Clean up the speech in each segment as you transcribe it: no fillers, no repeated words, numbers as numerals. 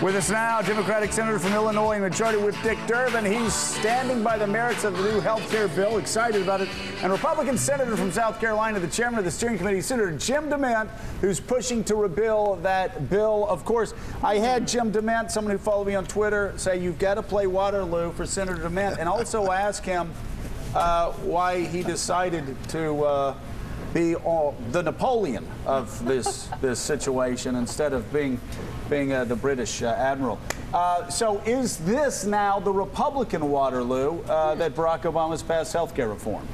With us now, Democratic Senator from Illinois, Majority Whip Dick Durbin. He's standing by the merits of the new health care bill, excited about it. And Republican Senator from South Carolina, the chairman of the steering committee, Senator Jim DeMint, who's pushing to repeal that bill. Of course, I had Jim DeMint, someone who followed me on Twitter, say you've got to play Waterloo for Senator DeMint, and also ask him why he decided to be the Napoleon of this situation instead of being the British admiral. So is this now the Republican Waterloo that Barack Obama's passed health care reform?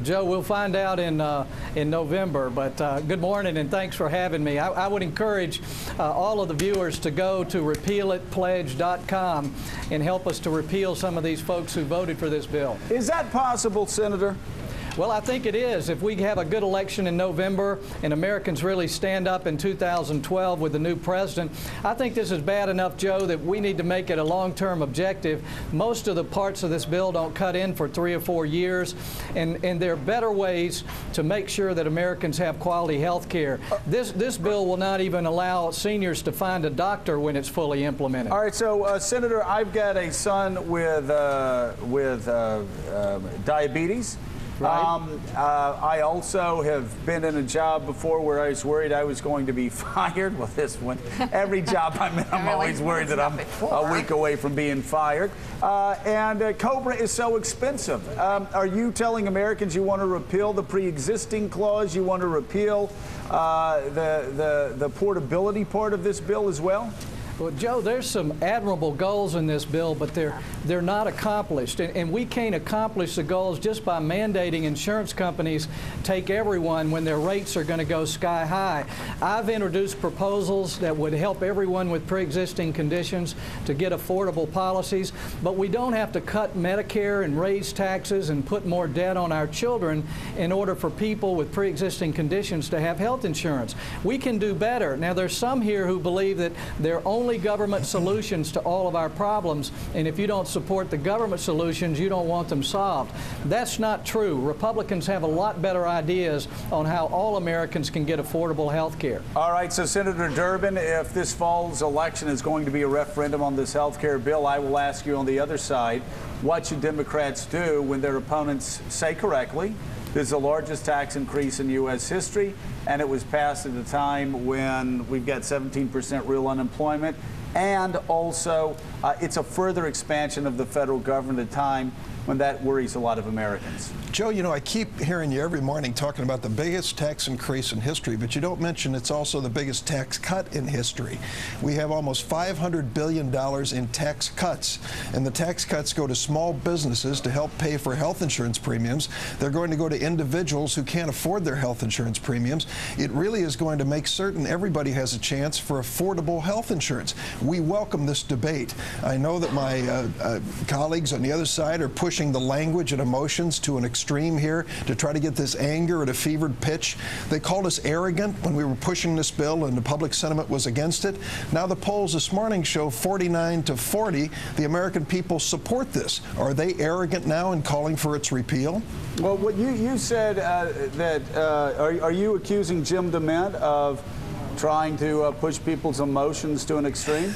Joe, we'll find out in November, but good morning and thanks for having me. I would encourage all of the viewers to go to repealitpledge.com and help us to repeal some of these folks who voted for this bill. Is that possible, Senator? Well, I think it is. If we have a good election in November and Americans really stand up in 2012 with the new president, I think this is bad enough, Joe, that we need to make it a long-term objective. Most of the parts of this bill don't cut in for 3 or 4 years, and there are better ways to make sure that Americans have quality health care. This bill will not even allow seniors to find a doctor when it's fully implemented. All right, so Senator, I've got a son with diabetes. Right. I also have been in a job before where I was worried I was going to be fired. Well, this one, every job I'm in, I'm always worried that I'm a week away from being fired. And Cobra is so expensive. Are you telling Americans you want to repeal the pre-existing clause? You want to repeal the portability part of this bill as well? Well, Joe, there's some admirable goals in this bill, but they're not accomplished. And we can't accomplish the goals just by mandating insurance companies take everyone when their rates are going to go sky high. I've introduced proposals that would help everyone with pre-existing conditions to get affordable policies, but we don't have to cut Medicare and raise taxes and put more debt on our children in order for people with pre-existing conditions to have health insurance. We can do better. Now, there's some here who believe that they're only government solutions to all of our problems, and if you don't support the government solutions, you don't want them solved. That's not true. Republicans have a lot better ideas on how all Americans can get affordable health care. All right, so Senator Durbin, if this fall's election is going to be a referendum on this health care bill, I will ask you on the other side, what should Democrats do when their opponents say correctly, this is the largest tax increase in U.S. history, and it was passed at a time when we've got 17% real unemployment, and also it's a further expansion of the federal government at a time when that worries a lot of Americans. Joe, you know, I keep hearing you every morning talking about the biggest tax increase in history, but you don't mention it's also the biggest tax cut in history. We have almost $500 billion in tax cuts, and the tax cuts go to small businesses to help pay for health insurance premiums. They're going to go to individuals who can't afford their health insurance premiums. It really is going to make certain everybody has a chance for affordable health insurance. We welcome this debate. I know that my colleagues on the other side are pushing the language and emotions to an extreme here to try to get this anger at a fevered pitch. They called us arrogant when we were pushing this bill and the public sentiment was against it. Now the polls this morning show 49-40. The American people support this. Are they arrogant now in calling for its repeal? Well, what you said are you accusing Jim DeMint of trying to push people's emotions to an extreme?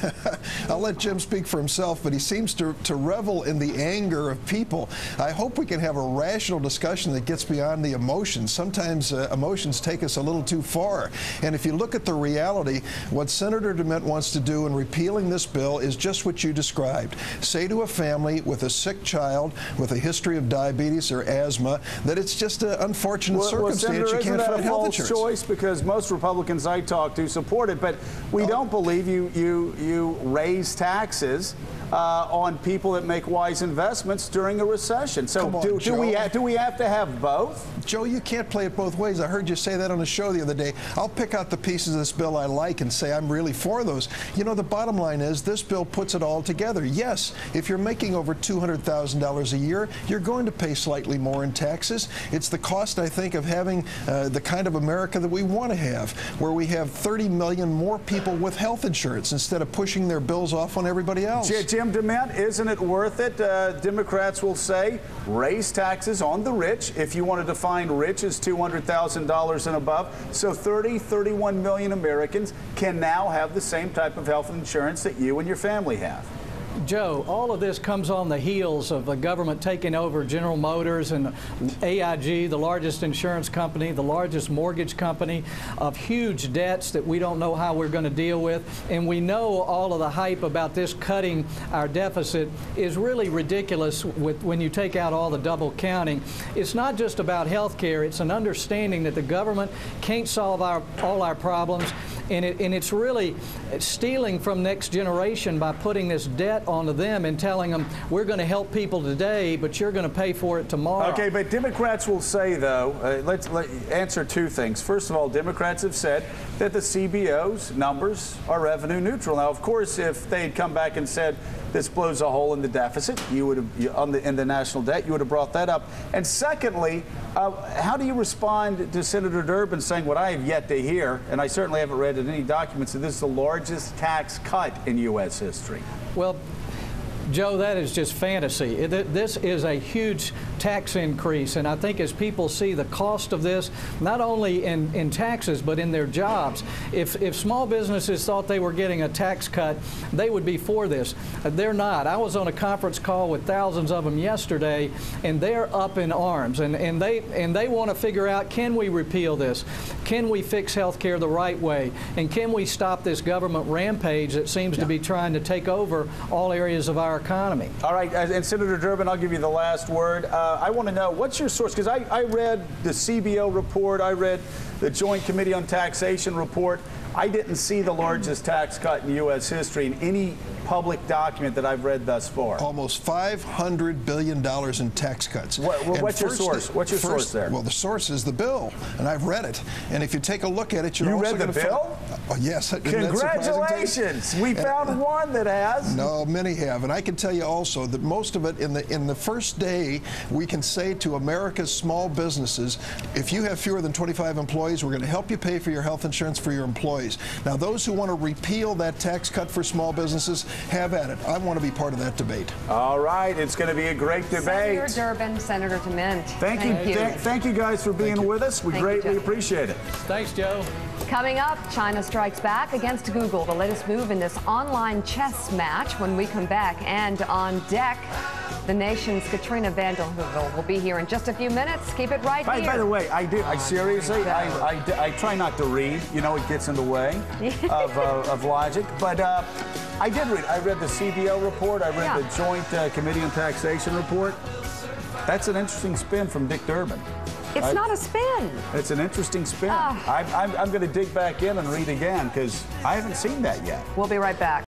I'll let Jim speak for himself, but he seems to revel in the anger of people. I hope we can have a rational discussion that gets beyond the emotions. Sometimes emotions take us a little too far. And if you look at the reality, what Senator DeMint wants to do in repealing this bill is just what you described. Say to a family with a sick child with a history of diabetes or asthma that it's just an unfortunate circumstance. Senator, you can't find health insurance. Isn't that a false choice? Because most Republicans I talk to support it, but we don't believe you raise taxes on people that make wise investments during a recession. So do we have to have both? Joe, you can't play it both ways. I heard you say that on the show the other day. I'll pick out the pieces of this bill I like and say I'm really for those. You know, the bottom line is this bill puts it all together. Yes, if you're making over $200,000 a year, you're going to pay slightly more in taxes. It's the cost, I think, of having the kind of America that we want to have, where we have 30 million more people with health insurance instead of pushing their bills off on everybody else. Jim DeMint, isn't it worth it? Democrats will say raise taxes on the rich. If you want to define rich as $200,000 and above, so 31 million Americans can now have the same type of health insurance that you and your family have. Joe, all of this comes on the heels of the government taking over General Motors and AIG, the largest insurance company, the largest mortgage company, of huge debts that we don't know how we're going to deal with. And we know all of the hype about this cutting our deficit is really ridiculous when you take out all the double counting. It's not just about health care. It's an understanding that the government can't solve all our problems. And it's really stealing from next generation by putting this debt onto them and telling them we're going to help people today, but you're going to pay for it tomorrow. Okay, but Democrats will say, though, let's answer two things. First of all, Democrats have said that the CBO's numbers are revenue neutral. Now, of course, if they had come back and said this blows a hole in the deficit, you would have, in the national debt, you would have brought that up. And secondly, how do you respond to Senator Durbin saying what I have yet to hear, and I certainly haven't read in any documents, that this is the largest tax cut in U.S. history? Well, Joe, that is just fantasy. This is a huge tax increase, and I think as people see the cost of this, not only in taxes, but in their jobs, if small businesses thought they were getting a tax cut, they would be for this. They're not. I was on a conference call with thousands of them yesterday, and they're up in arms, and they want to figure out, can we repeal this? Can we fix health care the right way? And can we stop this government rampage that seems to be trying to take over all areas of our economy? All right, and Senator Durbin, I'll give you the last word. I want to know, what's your source? Because I read the CBO report, I read the Joint Committee on Taxation report. I didn't see the largest tax cut in U.S. history in any public document that I've read thus far. Almost $500 billion in tax cuts. What's your source? What's your source there? Well, the source is the bill, and I've read it. And if you take a look at it, you're also read the bill? Oh, yes. Congratulations! We found one that has. No, many have. And I can tell you also that most of it, in the first day, we can say to America's small businesses, if you have fewer than 25 employees, we're going to help you pay for your health insurance for your employees. Now, those who want to repeal that tax cut for small businesses, have at it. I want to be part of that debate. All right, it's going to be a great debate. Senator Durbin, Senator DeMint. Thank you. Thank you guys for being with us. We greatly appreciate it. Thanks, Joe. Coming up, China strikes back against Google, the latest move in this online chess match when we come back. And on deck, the nation's Katrina Vanden Heuvel will be here in just a few minutes. Keep it right here. By the way, I seriously, I try not to read. You know, it gets in the way of logic. But I did read. I read the CBO report. I read the Joint Committee on Taxation report. That's an interesting spin from Dick Durbin. It's not a spin. It's an interesting spin. I'm going to dig back in and read again because I haven't seen that yet. We'll be right back.